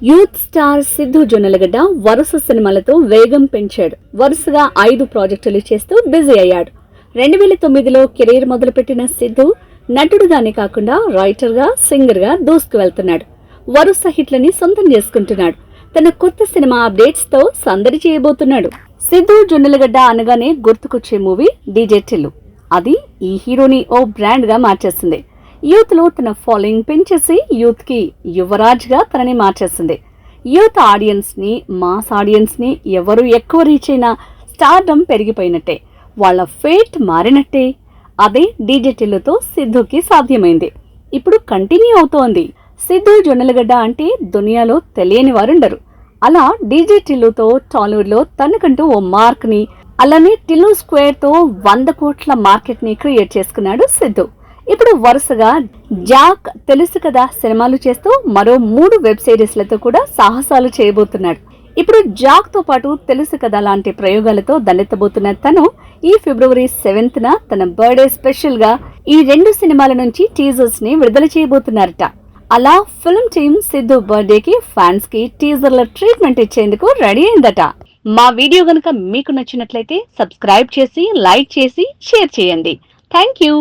Youth star Siddhu Jonnalagadda వరుస సినిమాలతో వేగం పెంచాడు. వరుసగా 5 ప్రాజెక్టులు చేస్తూ బిజీ అయ్యాడు. 2009లో కెరీర్ మొదలుపెట్టిన సిద్ధు నటుడుగానే కాకుండా రైటర్గా, సింగర్గా దూసుకు వెళ్తున్నాడు. వరుస హిట్లని సొంతం చేసుకుంటున్నాడు. తన కొత్త సినిమా అప్డేట్స్ తో సందడి చేయబోతున్నాడు. సిద్ధు జొన్నలగడ్డ అనగానే గుర్తుకొచ్చే మూవీ డీజే టిల్లు. అది ఈ హీరోని ఓ బ్రాండ్ గా మార్చేసింది. యూత్ లో తన ఫాలోయింగ్ పెంచేసి యూత్ కి యువరాజ్ గా తనని మార్చేసింది. యూత్ ఆడియన్స్ ని, మాస్ ఆడియన్స్ ని ఎవరు ఎక్కువ రీచ్ అయినా స్టార్డమ్ పెరిగిపోయినట్టే, వాళ్ళ ఫేట్ మారినట్టే. అదే డీజే టిల్లుతో సిద్ధుకి సాధ్యమైంది. ఇప్పుడు కంటిన్యూ అవుతోంది. సిద్ధు జొన్నలగడ్డ అంటే దునియాలో తెలియని వారుండరు. అలా డీజే టిల్లుతో టాలీవుడ్ లో తనకంటూ ఓ మార్క్ ని, అలానే టిల్లు స్క్వేర్ తో 100 కోట్ల మార్కెట్ ని క్రియేట్ చేసుకున్నాడు సిద్ధు. ఇప్పుడు వరుసగా జాక్, తెలుసు కదా సినిమాలు చేస్తూ మరో 3 వెబ్ సిరీస్లతో కూడా సాహసాలు చేయబోతున్నాడు. ఇప్పుడు జాక్ తో పాటు తెలుసు కదా లాంటి ప్రయోగాలతో దండెత్తబోతున్న తను ఈ ఫిబ్రవరి 7న తన బర్త్డే స్పెషల్ గా ఈ 2 సినిమాల నుంచి టీజర్స్ ని విడుదల చేయబోతున్నారట. అలా ఫిల్మ్ టీమ్ సిద్ధు బర్త్డే కి ఫ్యాన్స్ కి టీజర్ల ట్రీట్మెంట్ ఇచ్చేందుకు రెడీ అయిందట. మా వీడియో గనుక మీకు నచ్చినట్లయితే సబ్స్క్రైబ్ చేసి, లైక్ చేసి, షేర్ చేయండి. Thank you.